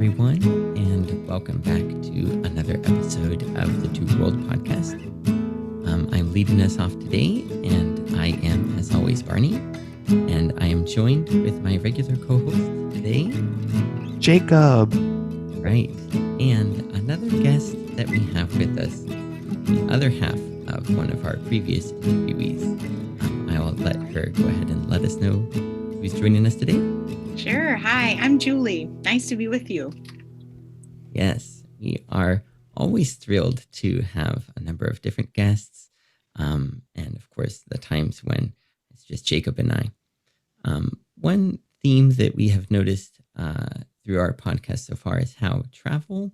everyone, and welcome back to another episode of the Two World Podcast. I'm leading us off today, and I am, as always, Barney, and I am joined with my regular co-host today, Jacob. Right, and another guest that we have with us, the other half of one of our previous interviewees. I will let her go ahead and let us know who's joining us today. Sure. Hi, I'm Julie. Nice to be with you. Yes, we are always thrilled to have a number of different guests. And of course, the times when it's just Jacob and I. One theme that we have noticed through our podcast so far is how travel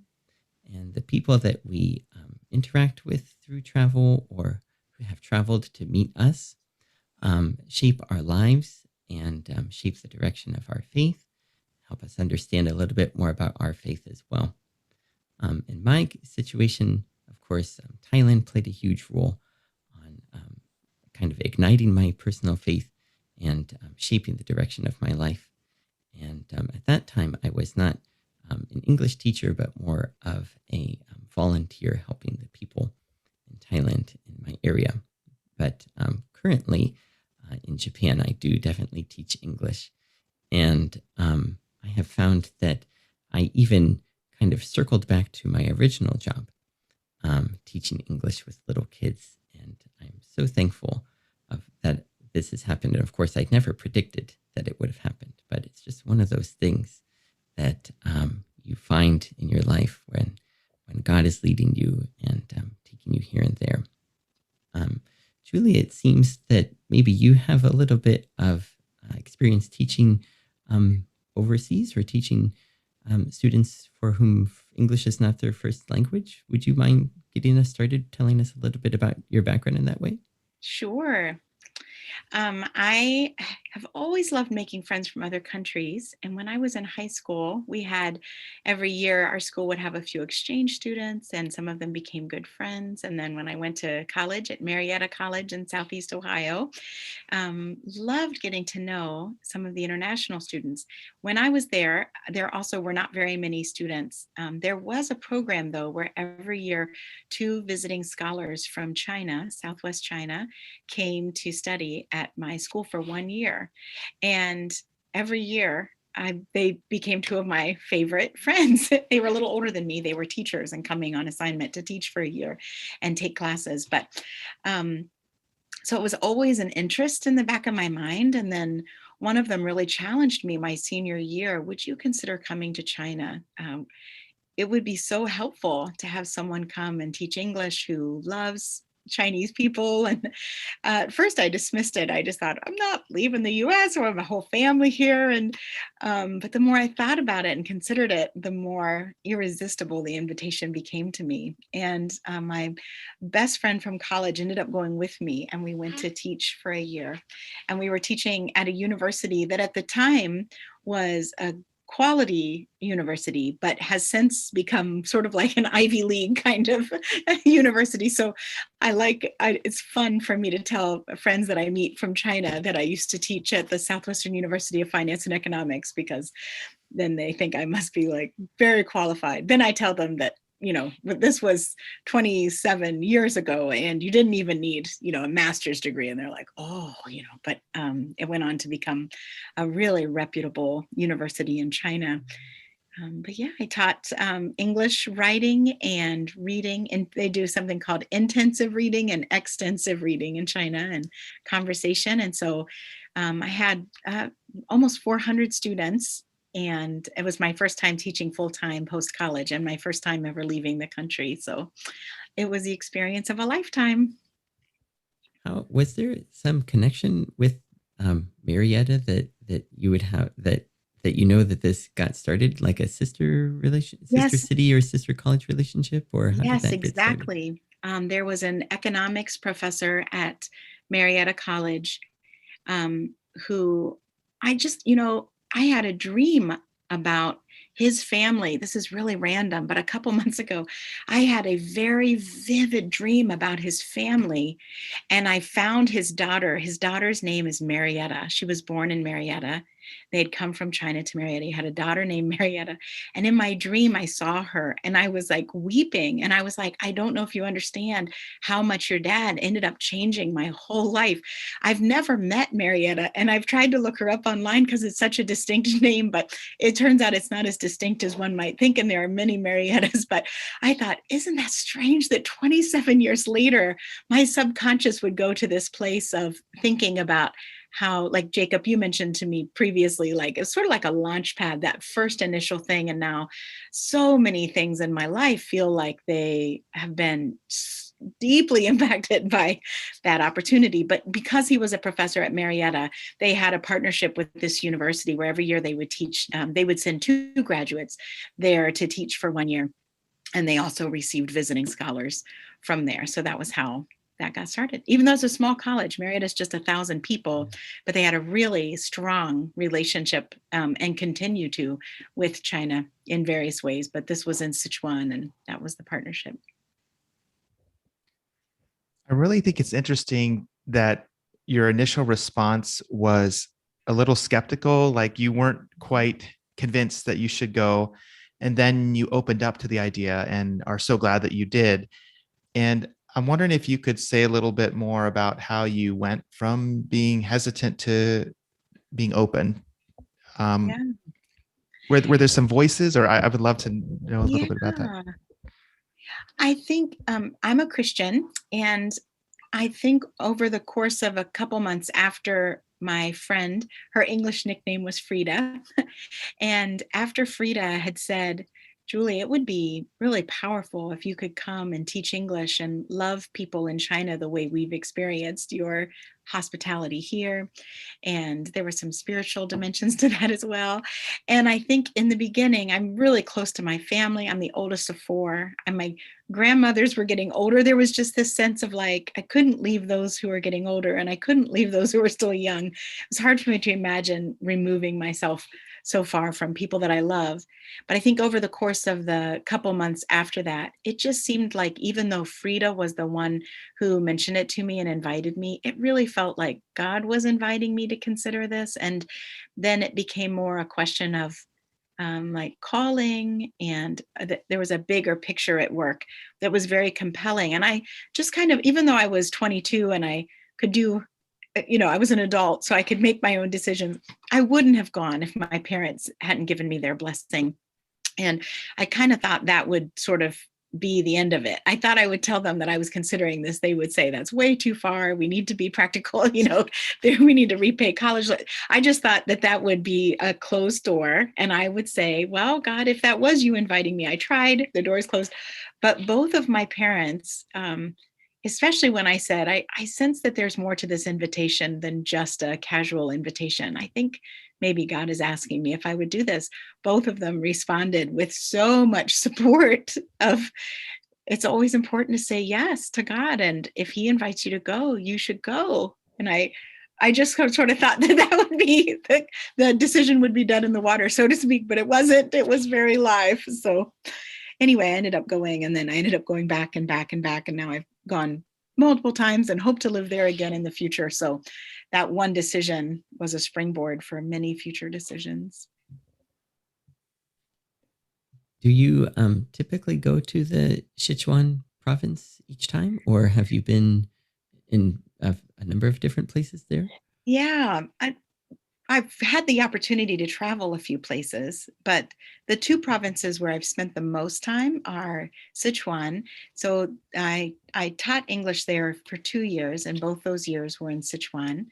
and the people that we interact with through travel or who have traveled to meet us shape our lives and shape the direction of our faith, help us understand a little bit more about our faith as well. In my situation, of course, Thailand played a huge role on kind of igniting my personal faith and shaping the direction of my life. And at that time, I was not an English teacher, but more of a volunteer helping the people in Thailand in my area. But currently in Japan, I do definitely teach English. And I have found that I even kind of circled back to my original job, teaching English with little kids. And I'm so thankful that this has happened. And of course, I'd never predicted that it would have happened, but it's just one of those things that you find in your life when God is leading you and taking you here and there. Julie, it seems that maybe you have a little bit of experience teaching overseas or teaching students for whom English is not their first language. Would you mind getting us started, telling us a little bit about your background in that way? Sure. I have always loved making friends from other countries. And when I was in high school, we had every year our school would have a few exchange students, and some of them became good friends. And then when I went to college at Marietta College in Southeast Ohio, loved getting to know some of the international students. When I was there also were not very many students. There was a program, though, where every year 2 visiting scholars from China, Southwest China, came to study at my school for 1 year. And every year, they became 2 of my favorite friends. They were a little older than me. They were teachers and coming on assignment to teach for a year and take classes. But so it was always an interest in the back of my mind. And then one of them really challenged me my senior year. Would you consider coming to China? It would be so helpful to have someone come and teach English who loves Chinese people. And at first I dismissed it. I just thought, I'm not leaving the US, or I have a whole family here. And but the more I thought about it and considered it, the more irresistible the invitation became to me. And my best friend from college ended up going with me, and we went to teach for a year. And we were teaching at a university that at the time was a quality university, but has since become sort of like an Ivy League kind of university. So it's fun for me to tell friends that I meet from China that I used to teach at the Southwestern University of Finance and Economics, because then they think I must be like very qualified. Then I tell them that, this was 27 years ago and you didn't even need, a master's degree. And they're like, oh, but it went on to become a really reputable university in China. But yeah, I taught English writing and reading, and they do something called intensive reading and extensive reading in China, and conversation. And so I had almost 400 students. And it was my first time teaching full-time post-college and my first time ever leaving the country. So it was the experience of a lifetime. Was there some connection with Marietta that you would have that that this got started, like a sister city or sister college relationship, or how yes, did that get started? exactly. There was an economics professor at Marietta College who I just, I had a dream about his family. This is really random, but a couple months ago, I had a very vivid dream about his family, and I found his daughter. His daughter's name is Marietta. She was born in Marietta, They had come from China to Marietta. He had a daughter named Marietta. And in my dream, I saw her and I was like weeping. And I was like, I don't know if you understand how much your dad ended up changing my whole life. I've never met Marietta, and I've tried to look her up online because it's such a distinct name, but it turns out it's not as distinct as one might think. And there are many Mariettas. But I thought, isn't that strange that 27 years later, my subconscious would go to this place of thinking about how, like Jacob, you mentioned to me previously, like it's sort of like a launch pad, that first initial thing. And now so many things in my life feel like they have been deeply impacted by that opportunity. But because he was a professor at Marietta, they had a partnership with this university where every year they would teach, they would send two graduates there to teach for 1 year. And they also received visiting scholars from there. So that was how that got started. Even though it's a small college, Marietta's just 1,000 people, but they had a really strong relationship and continue to with China in various ways. But this was in Sichuan, and that was the partnership. I really think it's interesting that your initial response was a little skeptical, like you weren't quite convinced that you should go. And then you opened up to the idea and are so glad that you did. And I'm wondering if you could say a little bit more about how you went from being hesitant to being open. Yeah. Were there some voices, or I would love to know a little bit about that. Yeah. I think I'm a Christian, and I think over the course of a couple months after my friend, her English nickname was Frida, and after Frida had said, Julie, it would be really powerful if you could come and teach English and love people in China the way we've experienced your hospitality here. And there were some spiritual dimensions to that as well. And I think in the beginning, I'm really close to my family. I'm the oldest of four, and my grandmothers were getting older. There was just this sense of like, I couldn't leave those who were getting older, and I couldn't leave those who were still young. It was hard for me to imagine removing myself so far from people that I love. But I think over the course of the couple months after that, it just seemed like even though Frida was the one who mentioned it to me and invited me, it really felt like God was inviting me to consider this. And then it became more a question of like calling, and there was a bigger picture at work that was very compelling. And I just kind of, even though I was 22 and I could do, I was an adult, so I could make my own decisions, I wouldn't have gone if my parents hadn't given me their blessing. And I kind of thought that would sort of be the end of it. I thought I would tell them that I was considering this. They would say, that's way too far. We need to be practical. We need to repay college. I just thought that that would be a closed door. And I would say, well, God, if that was you inviting me, I tried, the door is closed. But both of my parents, especially when I said, I sense that there's more to this invitation than just a casual invitation. I think maybe God is asking me if I would do this. Both of them responded with so much support of, it's always important to say yes to God. And if he invites you to go, you should go. And I just sort of thought that would be, the decision would be done in the water, so to speak, but it wasn't. It was very live. So anyway, I ended up going, and then I ended up going back and back and back. And now I've gone multiple times and hope to live there again in the future. So that one decision was a springboard for many future decisions. Do you typically go to the Sichuan province each time, or have you been in a number of different places there? Yeah, I've had the opportunity to travel a few places, but the two provinces where I've spent the most time are Sichuan. So I taught English there for 2 years, and both those years were in Sichuan.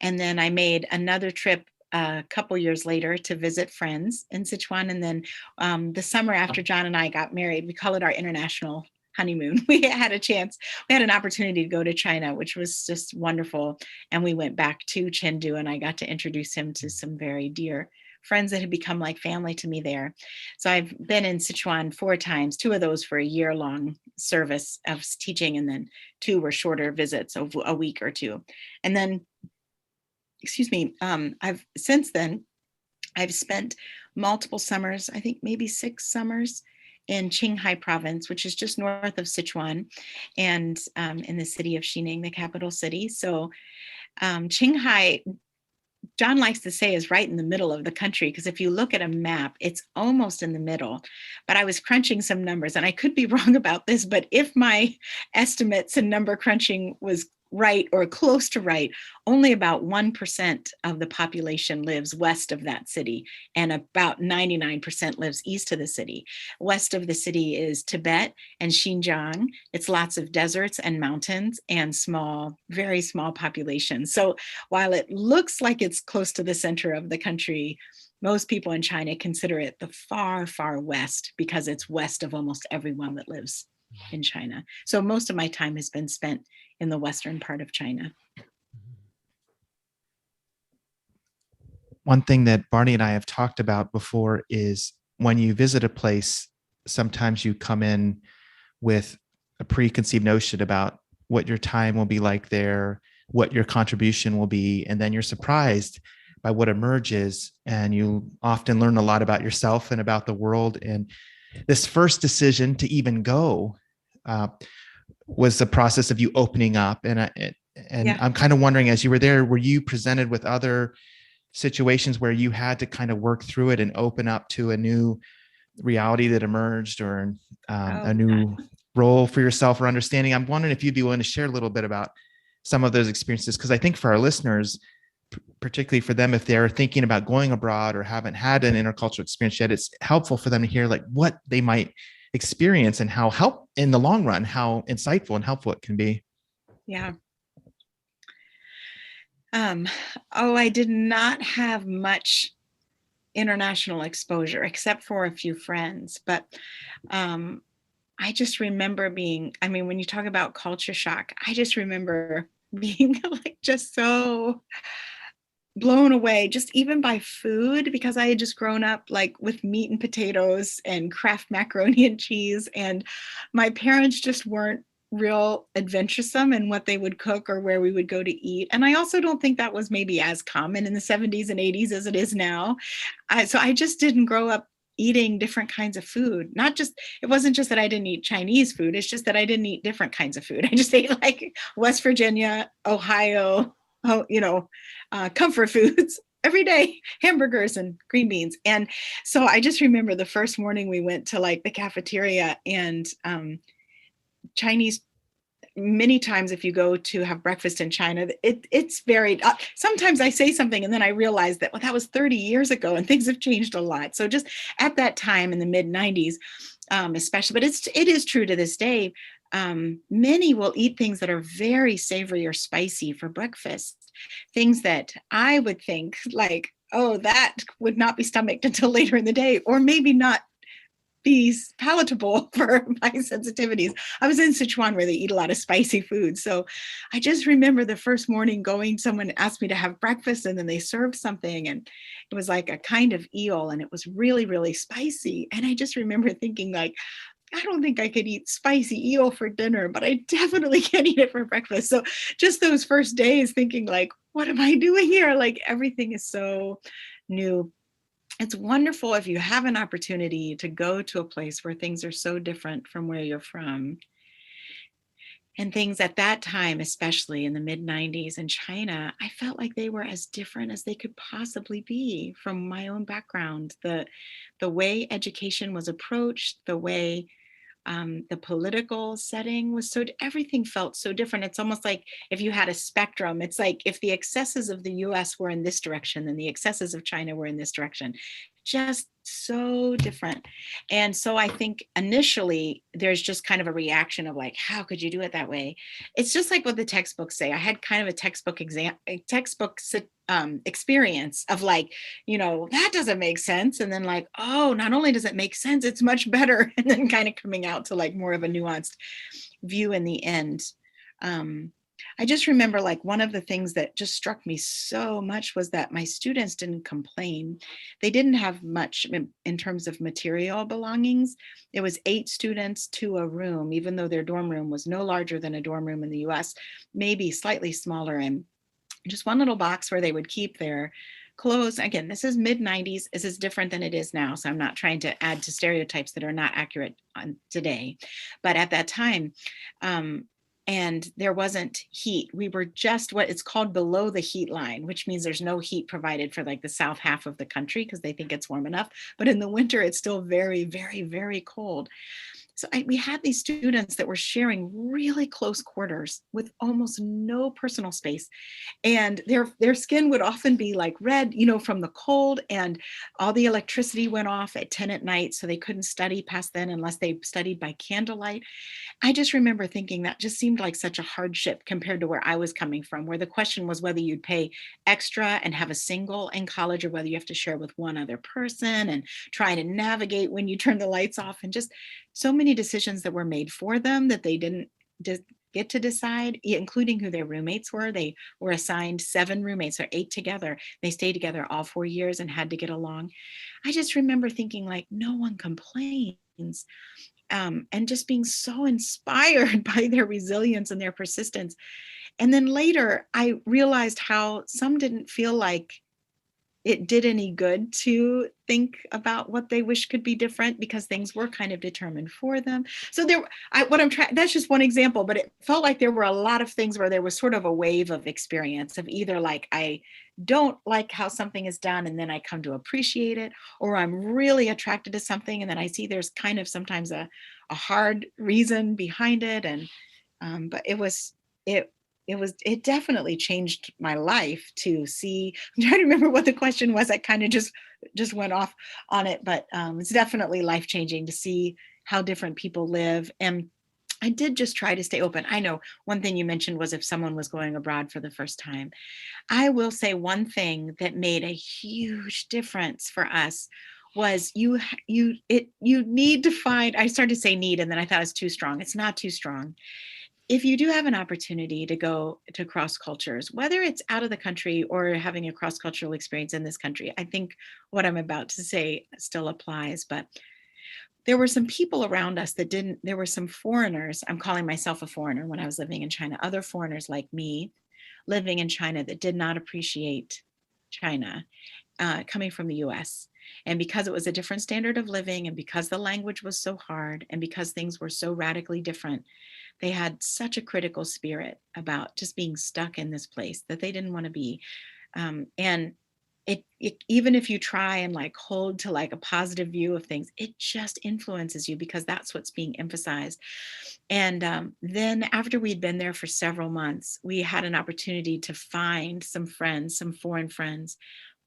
And then I made another trip a couple years later to visit friends in Sichuan. And then the summer after John and I got married, we call it our international honeymoon. We had an opportunity to go to China, which was just wonderful. And we went back to Chengdu, and I got to introduce him to some very dear friends that had become like family to me there. So I've been in Sichuan 4 times, 2 of those for a year-long service of teaching, and then 2 were shorter visits of a week or 2. And then, since then, I've spent multiple summers, I think maybe 6 summers in Qinghai province, which is just north of Sichuan, and in the city of Xining, the capital city. So Qinghai John likes to say is right in the middle of the country, because if you look at a map, it's almost in the middle. But I was crunching some numbers, and I could be wrong about this, but if my estimates and number crunching was right or close to right, only about 1% of the population lives west of that city, and about 99% lives east of the city. West of the city is Tibet and Xinjiang. It's lots of deserts and mountains and small, very small populations. So while it looks like it's close to the center of the country, most people in China consider it the far, far west, because it's west of almost everyone that lives in China. So most of my time has been spent in the western part of China. One thing that Barney and I have talked about before is when you visit a place, sometimes you come in with a preconceived notion about what your time will be like there, what your contribution will be, and then you're surprised by what emerges, and you often learn a lot about yourself and about the world. And this first decision to even go was the process of you opening up. And Yeah. I'm kind of wondering, as you were there, were you presented with other situations where you had to kind of work through it and open up to a new reality that emerged, or a new role for yourself or understanding? I'm wondering if you'd be willing to share a little bit about some of those experiences, because I think for our listeners, particularly for them, if they're thinking about going abroad or haven't had an intercultural experience yet, it's helpful for them to hear like what they might experience and how help in the long run, how insightful and helpful it can be. Yeah. I did not have much international exposure except for a few friends, but I just remember when you talk about culture shock, I just remember being like just so blown away, just even by food, because I had just grown up like with meat and potatoes and Kraft macaroni and cheese, and my parents just weren't real adventuresome in what they would cook or where we would go to eat. And I also don't think that was maybe as common in the 70s and 80s as it is now. So I just didn't grow up eating different kinds of food. It wasn't just that I didn't eat Chinese food, it's just that I didn't eat different kinds of food. I just ate like West Virginia, Ohio, comfort foods every day, hamburgers and green beans. And so I just remember the first morning we went to like the cafeteria, and Chinese, many times if you go to have breakfast in China, it's very, sometimes I say something and then I realize that, well, that was 30 years ago and things have changed a lot. So just at that time in the mid 90s, especially, but it is true to this day. Many will eat things that are very savory or spicy for breakfast, things that I would think like, oh, that would not be stomached until later in the day, or maybe not be palatable for my sensitivities. I was in Sichuan where they eat a lot of spicy food. So I just remember the first morning someone asked me to have breakfast, and then they served something, and it was like a kind of eel, and it was really, really spicy. And I just remember thinking like, I don't think I could eat spicy eel for dinner, but I definitely can't eat it for breakfast. So just those first days thinking like, what am I doing here? Like everything is so new. It's wonderful if you have an opportunity to go to a place where things are so different from where you're from. And things at that time, especially in the mid 90s in China, I felt like they were as different as they could possibly be from my own background. The way education was approached, the way the political setting was everything felt so different. It's almost like if you had a spectrum, it's like if the excesses of the US were in this direction, then the excesses of China were in this direction. Just so different. And so I think initially there's just kind of a reaction of like, how could you do it that way? It's just like what the textbooks say. I had kind of a textbook experience of like, that doesn't make sense. And then like, oh, not only does it make sense, it's much better. And then kind of coming out to like more of a nuanced view in the end. I just remember like one of the things that just struck me so much was that my students didn't complain. They didn't have much in terms of material belongings. It was 8 students to a room, even though their dorm room was no larger than a dorm room in the US, maybe slightly smaller, and just one little box where they would keep their clothes. Again, this is mid 90s. This is different than it is now. So I'm not trying to add to stereotypes that are not accurate on today. But at that time, and there wasn't heat. We were just what it's called below the heat line, which means there's no heat provided for like the south half of the country because they think it's warm enough. But in the winter, it's still very, very, very cold. So we had these students that were sharing really close quarters with almost no personal space, and their skin would often be like red, from the cold, and all the electricity went off at 10 at night, so they couldn't study past then unless they studied by candlelight. I just remember thinking that just seemed like such a hardship compared to where I was coming from, where the question was whether you'd pay extra and have a single in college or whether you have to share with one other person and trying to navigate when you turn the lights off, and just so many decisions that were made for them that they didn't get to decide, including who their roommates were. They were assigned 7 roommates or 8 together. They stayed together all 4 years and had to get along. I just remember thinking like, no one complains. And just being so inspired by their resilience and their persistence. And then later, I realized how some didn't feel like it did any good to think about what they wish could be different because things were kind of determined for them. So that's just one example, but it felt like there were a lot of things where there was sort of a wave of experience of either like, I don't like how something is done and then I come to appreciate it, or I'm really attracted to something and then I see there's kind of sometimes a hard reason behind it. And but it it definitely changed my life to see. I'm trying to remember what the question was. I kind of just went off on it, but it's definitely life changing to see how different people live. And I did just try to stay open. I know one thing you mentioned was if someone was going abroad for the first time. I will say one thing that made a huge difference for us was you need to find. I started to say need, and then I thought it was too strong. It's not too strong. If you do have an opportunity to go to cross cultures, whether it's out of the country or having a cross cultural experience in this country, I think what I'm about to say still applies. But there were some people around us that didn't, there were some foreigners. I'm calling myself a foreigner when I was living in China, other foreigners like me living in China that did not appreciate China coming from the US. And because it was a different standard of living, and because the language was so hard, and because things were so radically different, they had such a critical spirit about just being stuck in this place that they didn't want to be. And even if you try and like hold to like a positive view of things, it just influences you because that's what's being emphasized. And then after we'd been there for several months, we had an opportunity to find some friends, some foreign friends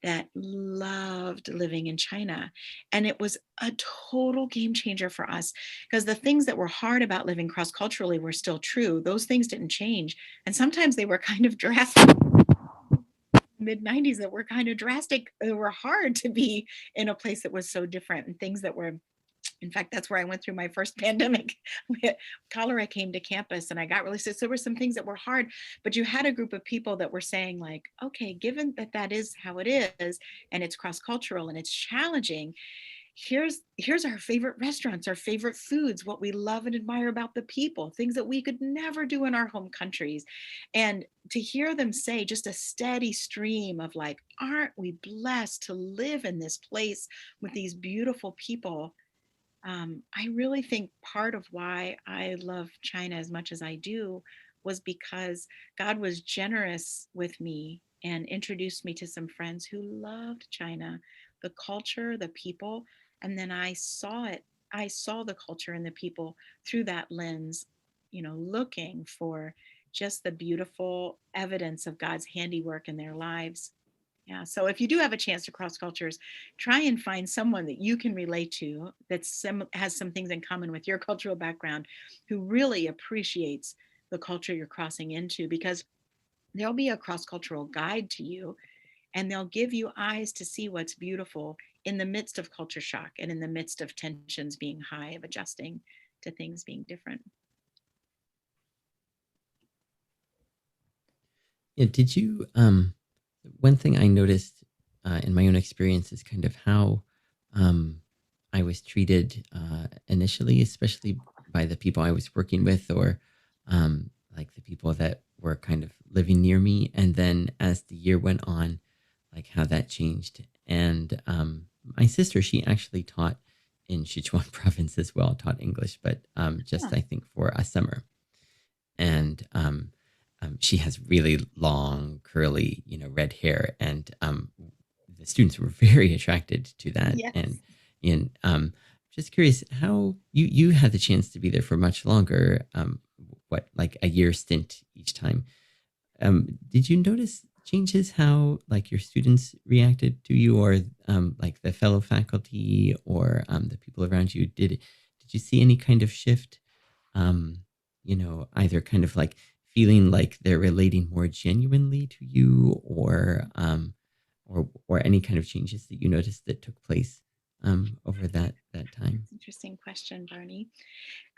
that loved living in China. And it was a total game changer for us because the things that were hard about living cross culturally were still true. Those things didn't change. And sometimes they were kind of drastic. Mid 90s that were kind of drastic. They were hard to be in a place that was so different, and things that were, in fact, that's where I went through my first pandemic. Cholera came to campus and I got really sick. So there were some things that were hard, but you had a group of people that were saying like, okay, given that that is how it is and it's cross-cultural and it's challenging, here's our favorite restaurants, our favorite foods, what we love and admire about the people, things that we could never do in our home countries. And to hear them say just a steady stream of like, aren't we blessed to live in this place with these beautiful people? I really think part of why I love China as much as I do was because God was generous with me and introduced me to some friends who loved China, the culture, the people. And then I saw it. I saw the culture and the people through that lens, looking for just the beautiful evidence of God's handiwork in their lives. Yeah. So if you do have a chance to cross cultures, try and find someone that you can relate to that has some things in common with your cultural background, who really appreciates the culture you're crossing into, because there'll be a cross cultural guide to you and they'll give you eyes to see what's beautiful in the midst of culture shock and in the midst of tensions being high, of adjusting to things being different. Yeah, did you one thing I noticed in my own experience is kind of how um, I was treated initially, especially by the people I was working with, or like the people that were kind of living near me. And then as the year went on, like how that changed. And my sister, she actually taught in Sichuan province as well, taught English, but just Yeah. I think for a summer. and she has really long, curly, red hair, and the students were very attracted to that. Yes. And just curious how you had the chance to be there for much longer. What, like a year stint each time? Did you notice changes how like your students reacted to you, or like the fellow faculty, or the people around you? Did you see any kind of shift? Um, either kind of like feeling like they're relating more genuinely to you, or any kind of changes that you noticed that took place over that time? Interesting question, Barney.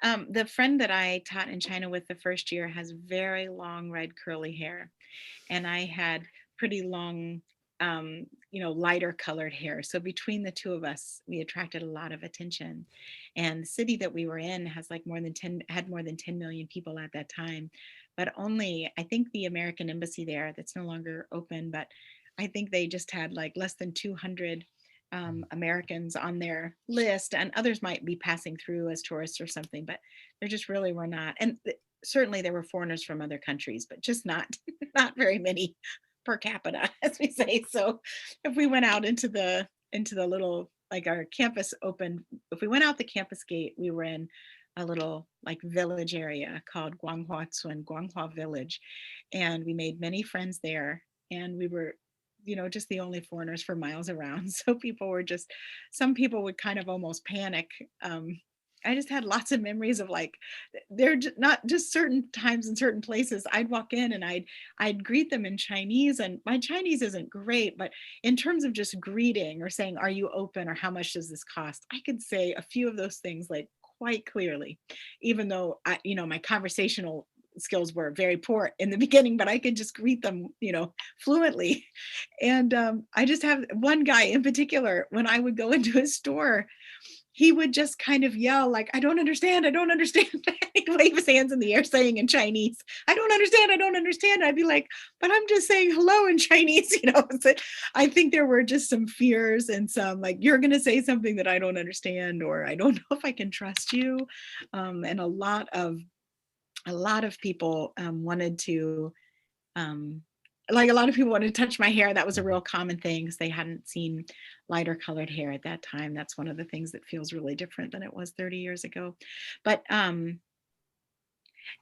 The friend that I taught in China with the first year has very long red curly hair, and I had pretty long, lighter colored hair. So between the two of us, we attracted a lot of attention. And the city that we were in has like had more than 10 million people at that time, but only, I think the American embassy there, that's no longer open, but I think they just had like less than 200 Americans on their list, and others might be passing through as tourists or something, but there just really were not. And certainly there were foreigners from other countries, but just not not very many per capita, as we say. So if we went out into the little, like our campus open, if we went out the campus gate, we were in a little like village area called Guanghua Village, and we made many friends there. And we were, just the only foreigners for miles around. So some people would kind of almost panic. I just had lots of memories of like, they're not just certain times in certain places. I'd walk in and I'd greet them in Chinese, and my Chinese isn't great, but in terms of just greeting or saying, "Are you open?" or "How much does this cost?" I could say a few of those things like quite clearly, even though my conversational skills were very poor in the beginning, but I could just greet them, fluently. And I just have one guy in particular, when I would go into a store, he would just kind of yell like, "I don't understand, I don't understand." He'd wave his hands in the air saying in Chinese, "I don't understand, I don't understand." I'd be like, "But I'm just saying hello in Chinese." So I think there were just some fears and some like, "You're going to say something that I don't understand," or "I don't know if I can trust you." And a lot of people wanted to like a lot of people wanted to touch my hair. That was a real common thing because they hadn't seen lighter colored hair at that time. That's one of the things that feels really different than it was 30 years ago. But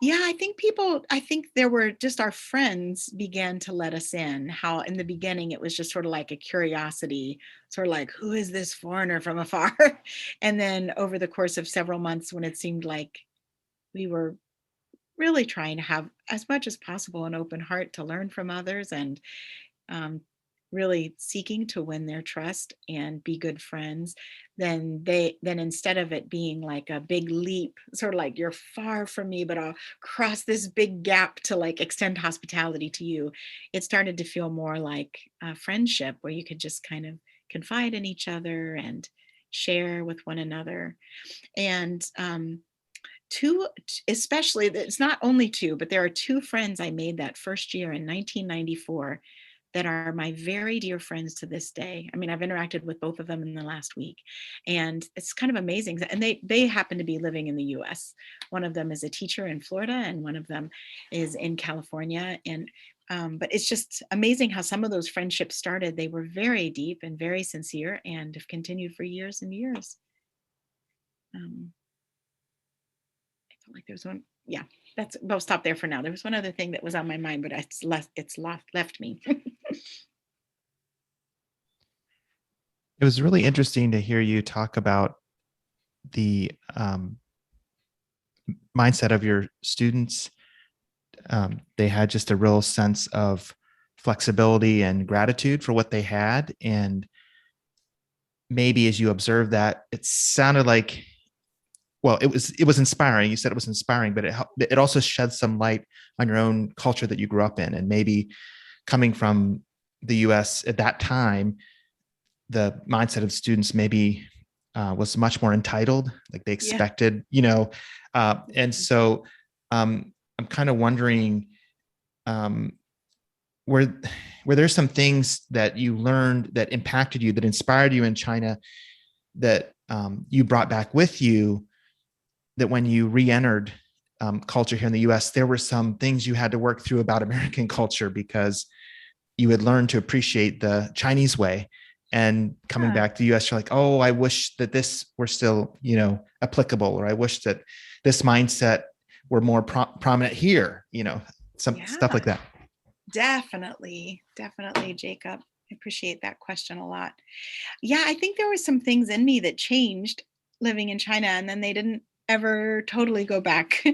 yeah, I think there were just our friends began to let us in. How in the beginning it was just sort of like a curiosity, sort of like, who is this foreigner from afar? And then over the course of several months, when it seemed like we were really trying to have as much as possible an open heart to learn from others, and um, really seeking to win their trust and be good friends, then instead of it being like a big leap, sort of like, "You're far from me, but I'll cross this big gap to like extend hospitality to you," it started to feel more like a friendship where you could just kind of confide in each other and share with one another. And two, especially, it's not only two, but there are two friends I made that first year in 1994 that are my very dear friends to this day. I mean, I've interacted with both of them in the last week, and it's kind of amazing. And they happen to be living in the US. One of them is a teacher in Florida, and one of them is in California. And but it's just amazing how some of those friendships started. They were very deep and very sincere and have continued for years and years. um, like there's one, yeah, we'll stop there for now. There was one other thing that was on my mind, but it's left me. It was really interesting to hear you talk about the mindset of your students. They had just a real sense of flexibility and gratitude for what they had. And maybe as you observed that, it sounded like, well, it was inspiring. You said it was inspiring, but it also shed some light on your own culture that you grew up in. And maybe coming from the US at that time, the mindset of students maybe was much more entitled, like they Yeah. expected, and so I'm kind of wondering, um, were were there some things that you learned that impacted you, that inspired you in China, that you brought back with you, that when you re-entered culture here in the US, there were some things you had to work through about American culture because you would learn to appreciate the Chinese way. And coming back to the US, you're like, oh, I wish that this were still, applicable, or I wish that this mindset were more prominent here, some stuff like that. Definitely, Jacob. I appreciate that question a lot. Yeah, I think there were some things in me that changed living in China, and then they didn't ever totally go back.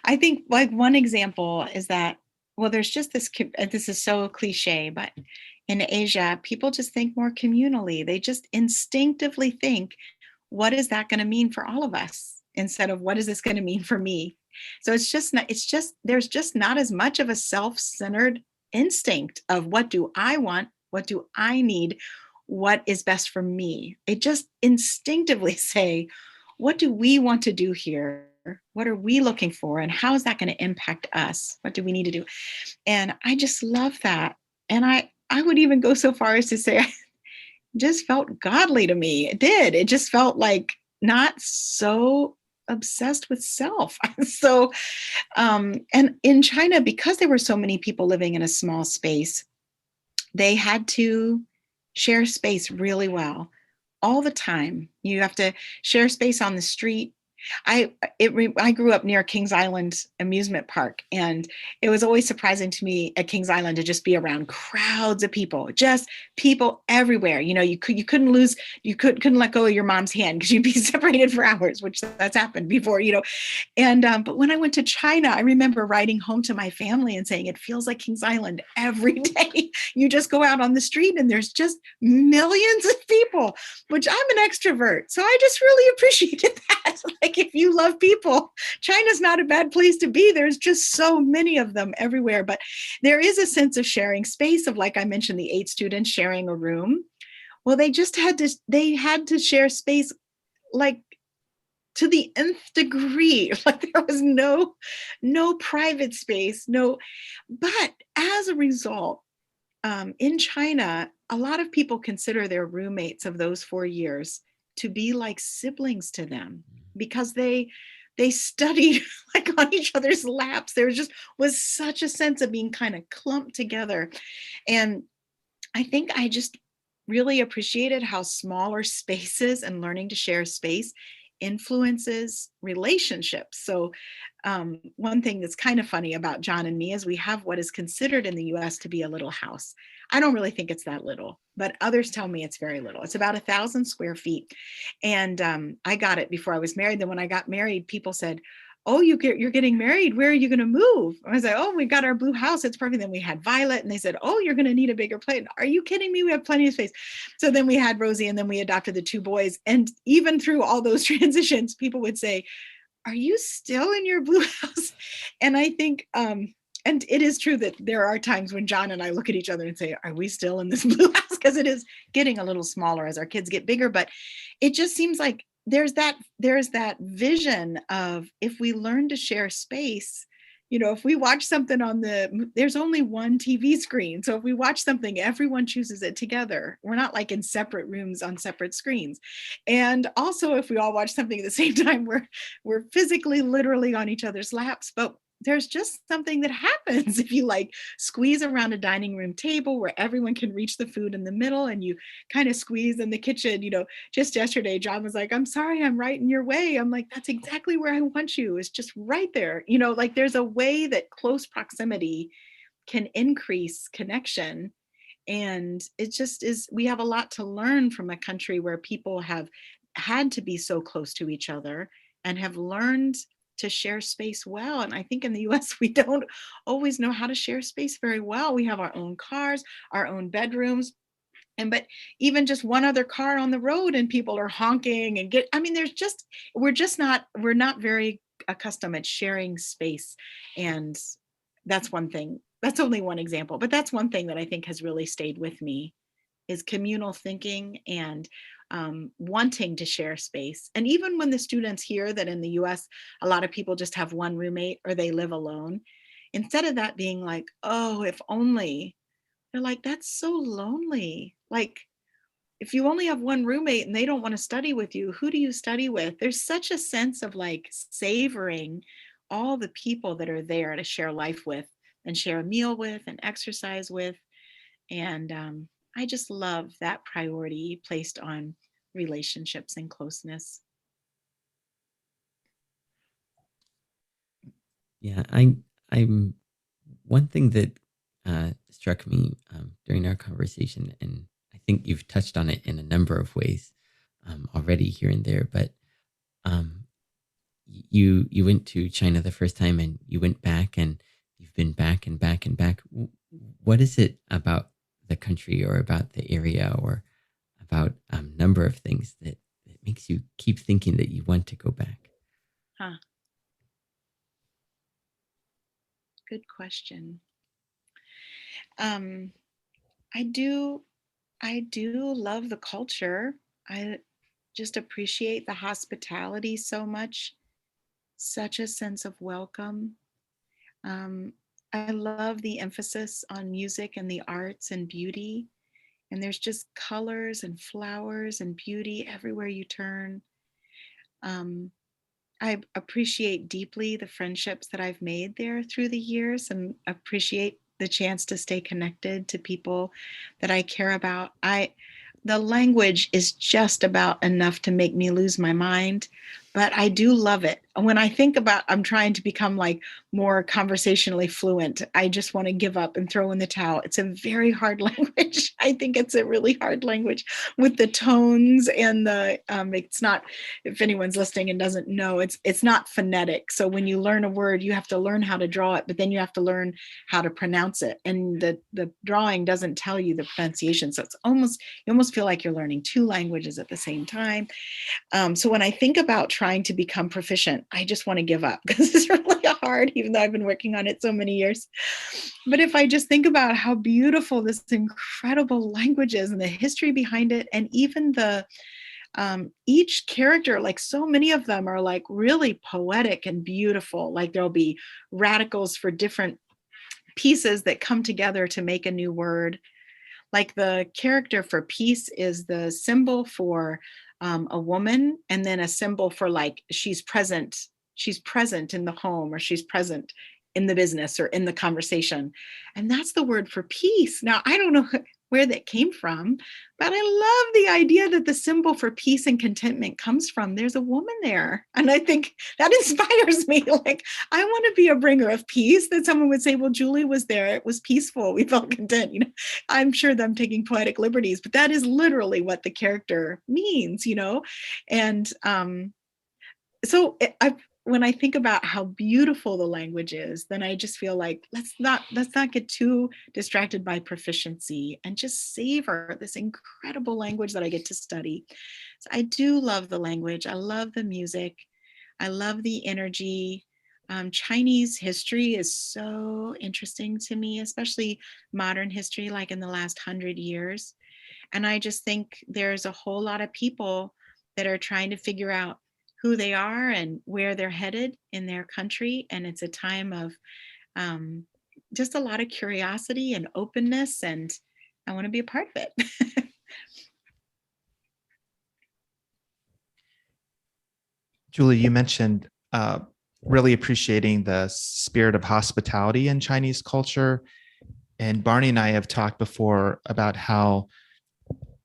I think like one example is that, well, there's just this is so cliche, but in Asia, people just think more communally. They just instinctively think, what is that going to mean for all of us? Instead of what is this going to mean for me? So there's just not as much of a self-centered instinct of what do I want? What do I need? What is best for me? They just instinctively say, what do we want to do here? What are we looking for? And how is that going to impact us? What do we need to do? And I just love that. And I would even go so far as to say, it just felt godly to me. It did. It just felt like not so obsessed with self. So, and in China, because there were so many people living in a small space, they had to share space really well all the time. You have to share space on the street. I grew up near Kings Island amusement park, and it was always surprising to me at Kings Island to just be around crowds of people, just people everywhere. You couldn't let go of your mom's hand because you'd be separated for hours, which that's happened before. And but when I went to China, I remember writing home to my family and saying, it feels like Kings Island every day. You just go out on the street and there's just millions of people, which I'm an extrovert. So I just really appreciated that. Like, if you love people, China's not a bad place to be. There's just so many of them everywhere. But there is a sense of sharing space of, like I mentioned, the 8 students sharing a room. Well, they had to share space like to the nth degree. Like there was no private space, but as a result, in China, a lot of people consider their roommates of those 4 years to be like siblings to them, because they studied like on each other's laps. There was such a sense of being kind of clumped together. And I think I just really appreciated how smaller spaces and learning to share space influences relationships. So one thing that's kind of funny about John and me is we have what is considered in the US to be a little house. I don't really think it's that little, but others tell me it's very little. It's about 1,000 square feet. And I got it before I was married. Then when I got married, people said, oh, you're getting married. Where are you going to move? I was like, oh, we got our blue house. It's perfect. Then we had Violet, and they said, oh, you're going to need a bigger place. Are you kidding me? We have plenty of space. So then we had Rosie, and then we adopted the 2 boys. And even through all those transitions, people would say, are you still in your blue house? And I think, and it is true that there are times when John and I look at each other and say, are we still in this blue house? Because it is getting a little smaller as our kids get bigger. But it just seems like there's that vision of, if we learn to share space, if we watch something there's only one TV screen. So if we watch something, everyone chooses it together. We're not like in separate rooms on separate screens. And also, if we all watch something at the same time, we're physically, literally on each other's laps. But there's just something that happens if you like squeeze around a dining room table where everyone can reach the food in the middle, and you kind of squeeze in the kitchen. Just yesterday, John was like, I'm sorry, I'm right in your way. I'm like, that's exactly where I want you. It's just right there. Like there's a way that close proximity can increase connection. And it just is, we have a lot to learn from a country where people have had to be so close to each other and have learned to share space well. And I think in the US, we don't always know how to share space very well. We have our own cars, our own bedrooms. But even just one other car on the road and people are honking and we're not very accustomed at sharing space. And that's one thing. That's only one example, but that's one thing that I think has really stayed with me, is communal thinking and wanting to share space. And even when the students hear that in the US, a lot of people just have one roommate or they live alone, instead of that being like, oh, if only, they're like, that's so lonely. Like, if you only have one roommate and they don't want to study with you, who do you study with? There's such a sense of like savoring all the people that are there to share life with and share a meal with and exercise with. And I just love that priority placed on relationships and closeness. Yeah, I'm one thing that struck me during our conversation, and I think you've touched on it in a number of ways already here and there, but um, you went to China the first time, and you went back, and you've been back and back and back. What is it about the country, or about the area, or about a number of things that makes you keep thinking that you want to go back? Huh. Good question. Um, I do I do love the culture. I just appreciate the hospitality so much, such a sense of welcome. Um, I love the emphasis on music and the arts and beauty. And there's just colors and flowers and beauty everywhere you turn. Um, I appreciate deeply the friendships that I've made there through the years, and appreciate the chance to stay connected to people that I care about. The language is just about enough to make me lose my mind, but I do love it. When I think about I'm trying to become like more conversationally fluent, I just want to give up and throw in the towel. It's a very hard language. I think it's a really hard language with the tones and the it's not, if anyone's listening and doesn't know, it's not phonetic. So when you learn a word, you have to learn how to draw it, but then you have to learn how to pronounce it. And the drawing doesn't tell you the pronunciation. So it's almost, you almost feel like you're learning two languages at the same time. So when I think about trying to become proficient, I just want to give up because it's really hard, even though I've been working on it so many years. But if I just think about how beautiful this incredible language is and the history behind it, and even the each character, like so many of them are like really poetic and beautiful. Like there'll be radicals for different pieces that come together to make a new word. Like the character for peace is the symbol for a woman, and then a symbol for like she's present in the home, or she's present in the business or in the conversation. And that's the word for peace. Now, I don't know where that came from, but I love the idea that the symbol for peace and contentment comes from there's a woman there. And I think that inspires me. Like, I want to be a bringer of peace, that someone would say, well, Julie was there. It was peaceful. We felt content. You know, I'm sure that I'm taking poetic liberties, but that is literally what the character means, you know? And so when I think about how beautiful the language is, then I just feel like let's not get too distracted by proficiency and just savor this incredible language that I get to study. So I do love the language. I love the music. I love the energy. Chinese history is so interesting to me, especially modern history, like in the last 100 years. And I just think there's a whole lot of people that are trying to figure out who they are and where they're headed in their country. And it's a time of um, just a lot of curiosity and openness. And I want to be a part of it. Julie, you mentioned really appreciating the spirit of hospitality in Chinese culture. And Barney and I have talked before about how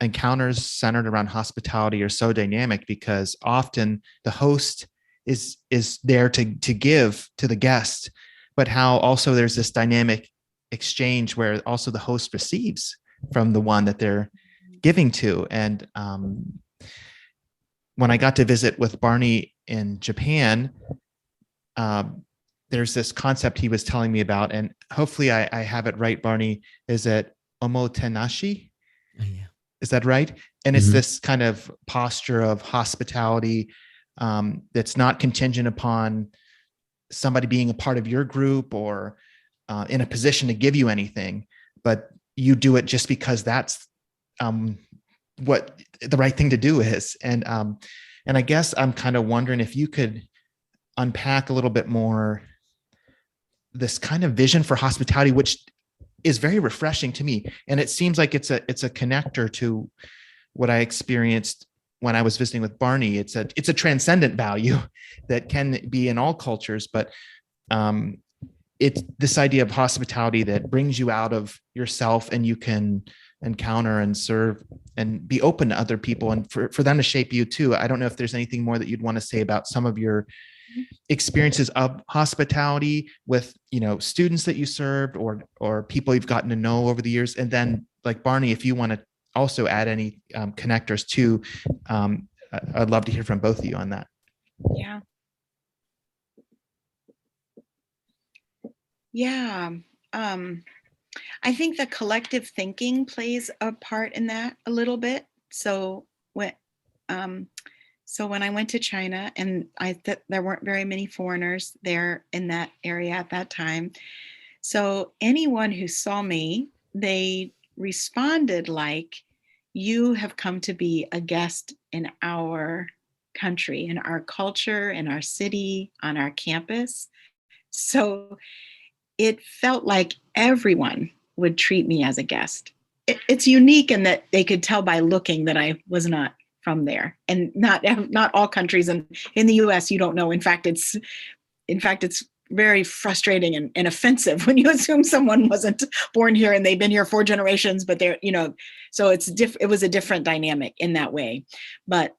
encounters centered around hospitality are so dynamic because often the host is there to give to the guest, but how also there's this dynamic exchange where also the host receives from the one that they're giving to. And when I got to visit with Barney in Japan, there's this concept he was telling me about, and hopefully I have it right, Barney. Is it omotenashi? Oh, yeah. Is that right? And it's this kind of posture of hospitality that's not contingent upon somebody being a part of your group or in a position to give you anything, but you do it just because that's what the right thing to do is. And I guess I'm kind of wondering if you could unpack a little bit more this kind of vision for hospitality, which is very refreshing to me. And it seems like it's a connector to what I experienced when I was visiting with Barney, it's a transcendent value that can be in all cultures, but it's this idea of hospitality that brings you out of yourself, and you can encounter and serve and be open to other people, and for them to shape you too. I don't know if there's anything more that you'd want to say about some of your experiences of hospitality with, students that you served, or people you've gotten to know over the years. And then, like Barney, if you want to also add any connectors too, I'd love to hear from both of you on that. Yeah. Yeah. I think the collective thinking plays a part in that a little bit. So when I went to China, and there weren't very many foreigners there in that area at that time. So anyone who saw me, they responded like, you have come to be a guest in our country, in our culture, in our city, on our campus. So it felt like everyone would treat me as a guest. It's unique in that they could tell by looking that I was not from there, and not all countries. And in the US, you don't know. In fact, it's very frustrating and offensive when you assume someone wasn't born here and they've been here 4 generations, but they're, so it was a different dynamic in that way. But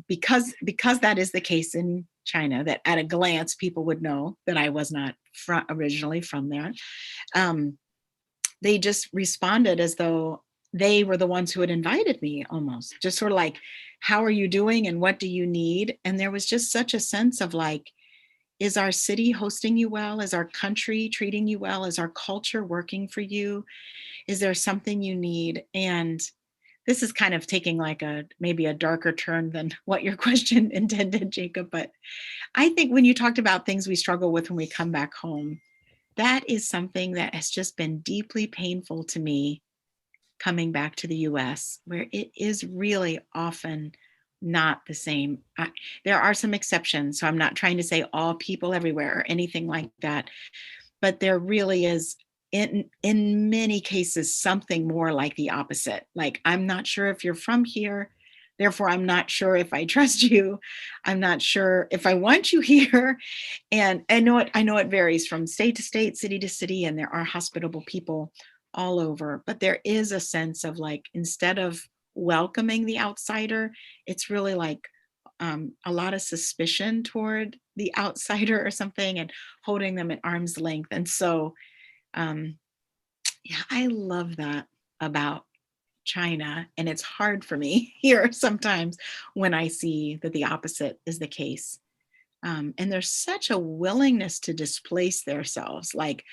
because that is the case in China, that at a glance, people would know that I was not originally from there. They just responded as though they were the ones who had invited me, almost just sort of like, how are you doing? And what do you need? And there was just such a sense of like, is our city hosting you well? Is our country treating you well? Is our culture working for you? Is there something you need? And this is kind of taking like maybe a darker turn than what your question intended, Jacob. But I think when you talked about things we struggle with when we come back home, that is something that has just been deeply painful to me coming back to the US, where it is really often not the same. There are some exceptions, so I'm not trying to say all people everywhere or anything like that, but there really is, in many cases, something more like the opposite. Like, I'm not sure if you're from here, therefore I'm not sure if I trust you. I'm not sure if I want you here. And I know it varies from state to state, city to city, and there are hospitable people all over, but there is a sense of like, instead of welcoming the outsider, it's really like a lot of suspicion toward the outsider or something, and holding them at arm's length. And so yeah, I love that about China. And it's hard for me here sometimes when I see that the opposite is the case. And there's such a willingness to displace themselves. Like,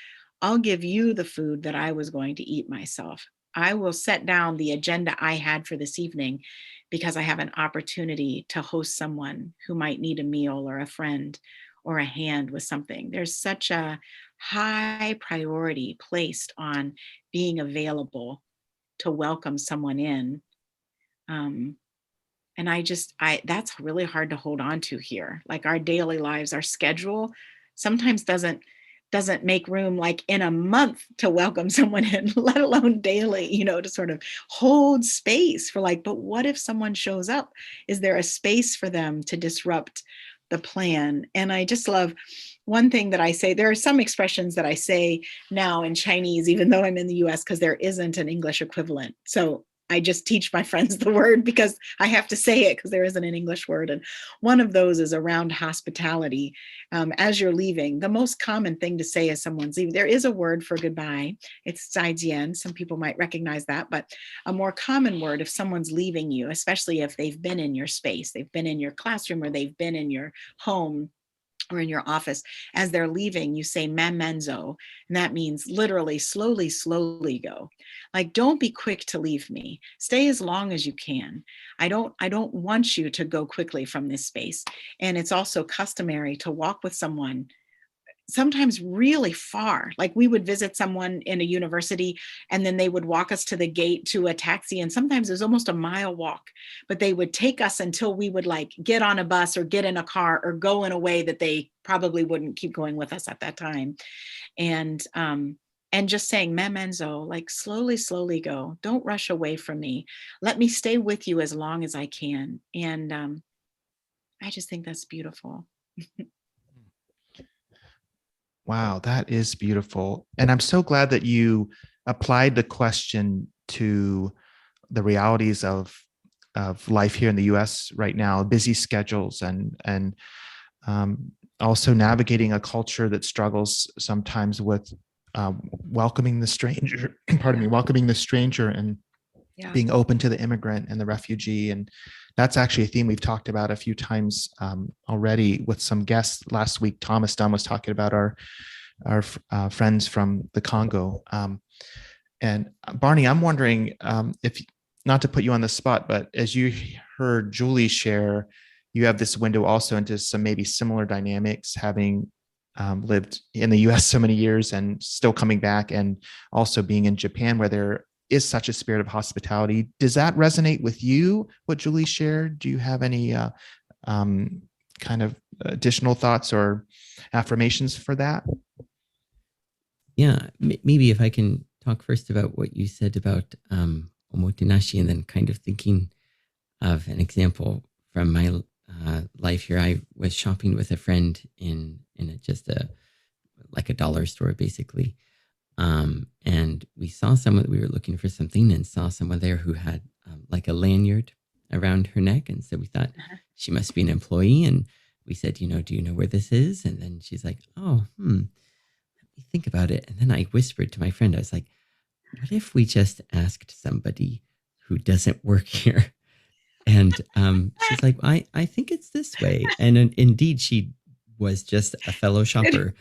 I'll give you the food that I was going to eat myself. I will set down the agenda I had for this evening because I have an opportunity to host someone who might need a meal, or a friend, or a hand with something. There's such a high priority placed on being available to welcome someone in. And that's really hard to hold on to here. Like, our daily lives, our schedule sometimes doesn't make room, like in a month, to welcome someone in, let alone daily, to sort of hold space for like, but what if someone shows up? Is there a space for them to disrupt the plan? And I just love one thing that I say. There are some expressions that I say now in Chinese, even though I'm in the US, because there isn't an English equivalent. So I just teach my friends the word because I have to say it because there isn't an English word. And one of those is around hospitality. As you're leaving, the most common thing to say as someone's leaving, there is a word for goodbye. It's 再见. Some people might recognize that, but a more common word if someone's leaving you, especially if they've been in your space, they've been in your classroom, or they've been in your home or in your office, as they're leaving, you say "manmanzo," and that means literally slowly, slowly go. Like, don't be quick to leave me. Stay as long as you can. I don't want you to go quickly from this space. And it's also customary to walk with someone sometimes really far. Like, we would visit someone in a university, and then they would walk us to the gate to a taxi. And sometimes it was almost a mile walk, but they would take us until we would like get on a bus or get in a car or go in a way that they probably wouldn't keep going with us at that time. And and just saying, Memenzo, like slowly, slowly go. Don't rush away from me. Let me stay with you as long as I can. And I just think that's beautiful. Wow, that is beautiful. And I'm so glad that you applied the question to the realities of life here in the US right now, busy schedules and also navigating a culture that struggles sometimes with welcoming the stranger, pardon me, welcoming the stranger and Yeah. being open to the immigrant and the refugee. And that's actually a theme we've talked about a few times already with some guests. Last week, Thomas Dunn was talking about our friends from the Congo. And Barney, I'm wondering if, not to put you on the spot, but as you heard Julie share, you have this window also into some maybe similar dynamics, having lived in the US so many years and still coming back, and also being in Japan where there is such a spirit of hospitality. Does that resonate with you, what Julie shared? Do you have any kind of additional thoughts or affirmations for that? Yeah, maybe if I can talk first about what you said about omotenashi, and then kind of thinking of an example from my life here. I was shopping with a friend in just a like a dollar store, basically, and we saw someone. We were looking for something, and saw someone there who had like a lanyard around her neck, and so we thought Uh-huh. she must be an employee, and we said, do you know where this is? And then she's like, oh, let me think about it. And then I whispered to my friend, I was like, what if we just asked somebody who doesn't work here? And she's like, I think it's this way. And indeed, she was just a fellow shopper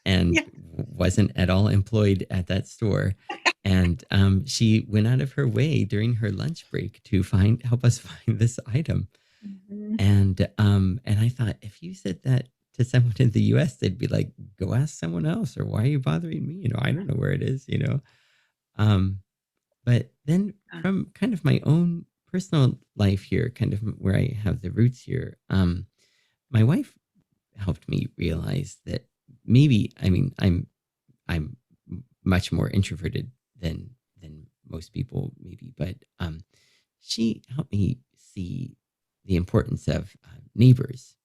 and Yeah. wasn't at all employed at that store. And she went out of her way during her lunch break to help us find this item. Mhm. And I thought, if you said that to someone in the US, they'd be like, go ask someone else, or why are you bothering me? I don't know where it is. Um, but then Uh, from kind of my own personal life here, kind of where I have the roots here, my wife helped me realize that maybe, I mean, I'm much more introverted than most people maybe, but she helped me see the importance of neighbors,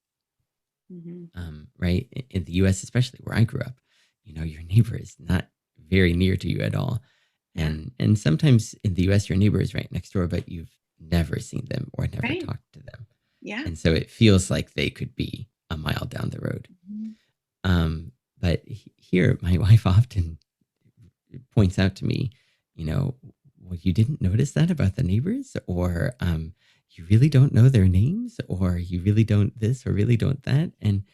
mhm. right? In the US, especially where I grew up, your neighbor is not very near to you at all. Yeah. And sometimes in the US, your neighbor is right next door, but you've never seen them or never Right. talked to them. Yeah. And so it feels like they could be a mile down the road. Mhm. But here, my wife often points out to me, well, you didn't notice that about the neighbors, or you really don't know their names, or you really don't this, or really don't that. And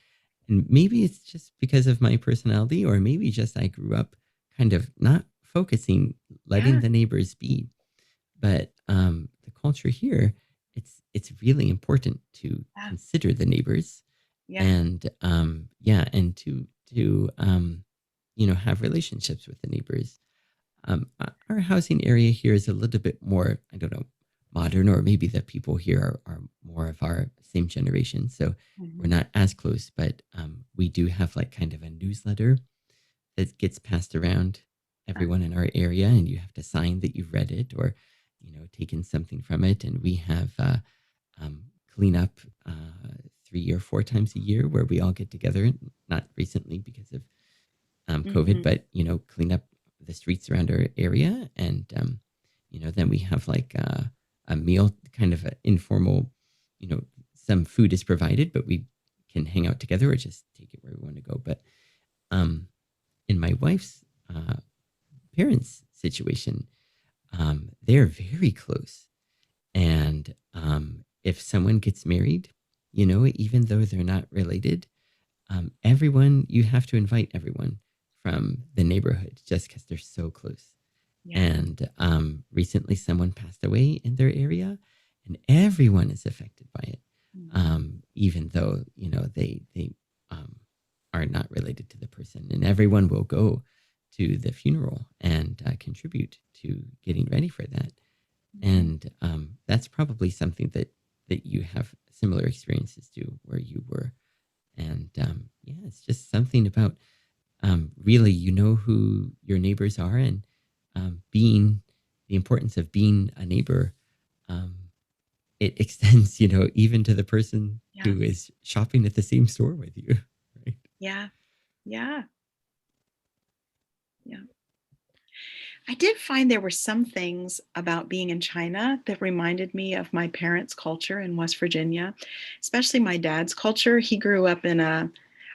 maybe it's just because of my personality, or maybe just I grew up kind of not focusing, letting Yeah. the neighbors be. But the culture here, it's really important to Yeah. consider the neighbors, Yeah. and yeah, and to have relationships with the neighbors. Our housing area here is a little bit more, I don't know, modern, or maybe the people here are more of our same generation. So we're Mhm. not as close, but we do have like kind of a newsletter that gets passed around Uh, everyone in our area, and you have to sign that you've read it, or, taken something from it. And we have um, clean up 3 or 4 times a year where we all get together, not recently because of COVID, mhm. but clean up the streets around our area, and then we have like a meal, kind of an informal. You know, some food is provided, but we can hang out together or just take it where we want to go. But um, in my wife's parents' situation, they're very close, and if someone gets married, even though they're not related, everyone, you have to invite everyone from the neighborhood just because they're so close. Yeah. And recently, someone passed away in their area, and everyone is affected by it, Mhm. even though they um, are not related to the person. And everyone will go to the funeral and contribute to getting ready for that. Mhm. And that's probably something that you have similar experiences to where you were. And yeah, it's just something about really, you know who your neighbors are, and being the importance of being a neighbor. Um, it extends, even to the person Yeah. who is shopping at the same store with you, right? Yeah. Yeah. Yeah. I did find there were some things about being in China that reminded me of my parents' culture in West Virginia, especially my dad's culture. He grew up in a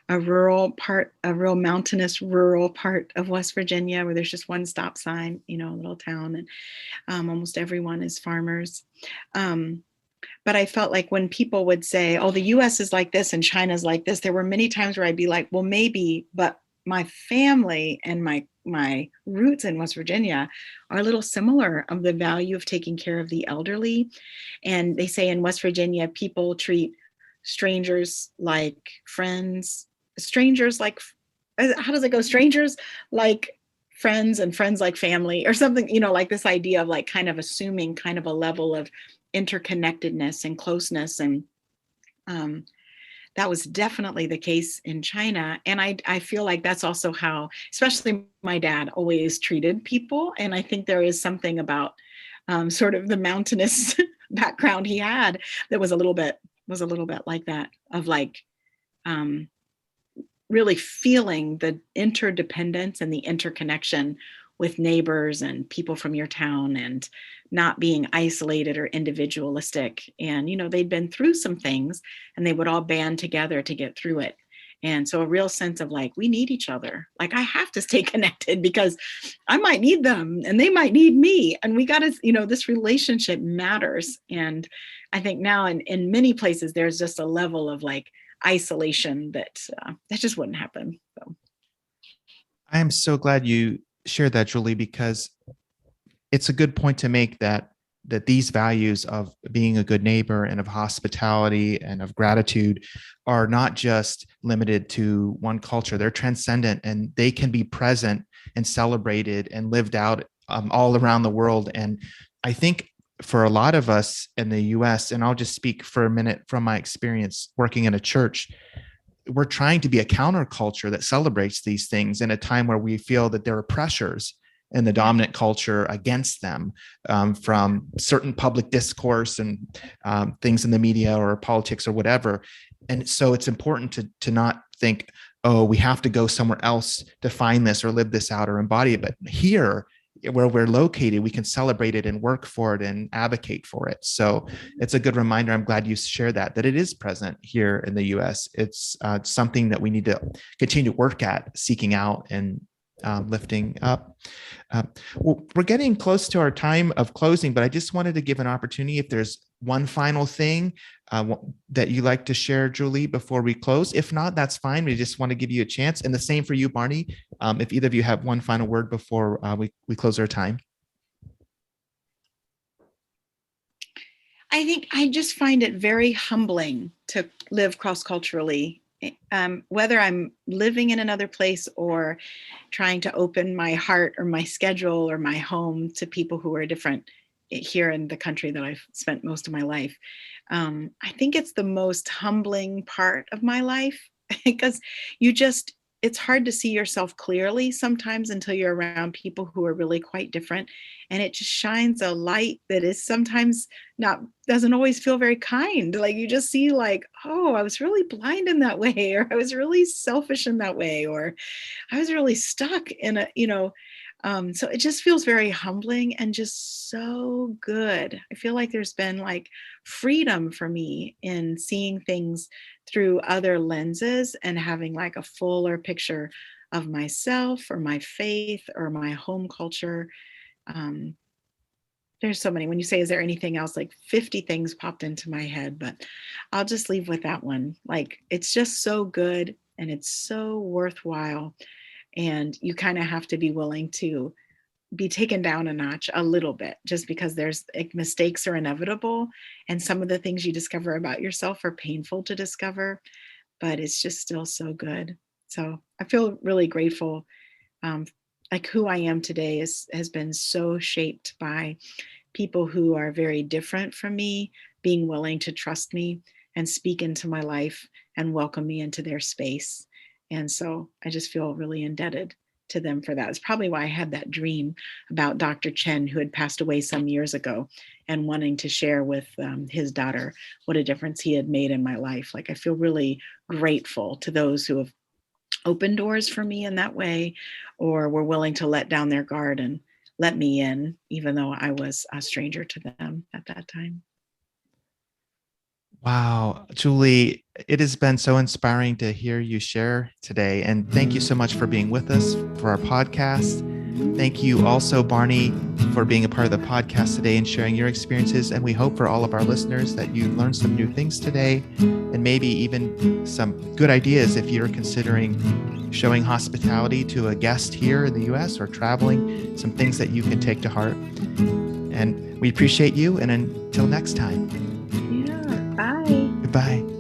rural part, a real mountainous rural part of West Virginia where there's just one stop sign, a little town, and almost everyone is farmers. Um, but I felt like when people would say, oh, the US is like this and China's like this, there were many times where I'd be like, well, maybe, but my family and my roots in West Virginia are a little similar of the value of taking care of the elderly. And they say in West Virginia, people treat strangers like friends, strangers like, how does it go? Strangers like friends and friends like family or something, like this idea of like kind of assuming kind of a level of interconnectedness and closeness. And um, that was definitely the case in China. And I feel like that's also how, especially my dad always treated people. And I think there is something about sort of the mountainous background he had that was a little bit like that, of like um, really feeling the interdependence and the interconnection with neighbors and people from your town, and not being isolated or individualistic. And, they'd been through some things and they would all band together to get through it. And so a real sense of like, we need each other. Like I have to stay connected because I might need them and they might need me. And we got to, this relationship matters. And I think now in many places, there's just a level of like isolation that just wouldn't happen. So. I am so glad you shared that, Julie, because it's a good point to make that these values of being a good neighbor and of hospitality and of gratitude are not just limited to one culture. They're transcendent and they can be present and celebrated and lived out all around the world. And I think for a lot of us in the US, and I'll just speak for a minute from my experience working in a church, we're trying to be a counterculture that celebrates these things in a time where we feel that there are pressures in the dominant culture against them, from certain public discourse and things in the media or politics or whatever. And so it's important to not think, oh, we have to go somewhere else to find this or live this out or embody it. But here, where we're located, we can celebrate it and work for it and advocate for it. So it's a good reminder. I'm glad you shared that it is present here in the US. It's something that we need to continue to work at, seeking out and lifting up. Well, we're getting close to our time of closing, but I just wanted to give an opportunity if there's one final thing that you like to share, Julie, before we close. If not, that's fine. We just want to give you a chance. And the same for you, Barney. If either of you have one final word before we close our time. I think I just find it very humbling to live cross-culturally, whether I'm living in another place or trying to open my heart or my schedule or my home to people who are different here in the country that I've spent most of my life. I think it's the most humbling part of my life because it's hard to see yourself clearly sometimes until you're around people who are really quite different. And it just shines a light that is sometimes doesn't always feel very kind. Like you just see like, oh, I was really blind in that way, or I was really selfish in that way, or I was really stuck in so it just feels very humbling and just so good. I feel like there's been like freedom for me in seeing things through other lenses and having like a fuller picture of myself or my faith or my home culture. Um, there's so many. When you say, is there anything else? Like 50 things popped into my head, but I'll just leave with that one. Like, it's just so good and it's so worthwhile. And you kind of have to be willing to be taken down a notch a little bit, just because there's like mistakes are inevitable. And some of the things you discover about yourself are painful to discover, but it's just still so good. So I feel really grateful. Um, like who I am today has been so shaped by people who are very different from me, being willing to trust me and speak into my life and welcome me into their space. And so I just feel really indebted to them for that. It's probably why I had that dream about Dr. Chen, who had passed away some years ago, and wanting to share with his daughter what a difference he had made in my life. Like, I feel really grateful to those who have opened doors for me in that way, or were willing to let down their guard and let me in, even though I was a stranger to them at that time. Wow, Julie, it has been so inspiring to hear you share today. And thank you so much for being with us for our podcast. Thank you also, Barney, for being a part of the podcast today and sharing your experiences. And we hope for all of our listeners that you learned some new things today, and maybe even some good ideas if you're considering showing hospitality to a guest here in the US or traveling, some things that you can take to heart. And we appreciate you. And until next time. Yeah, bye. Goodbye.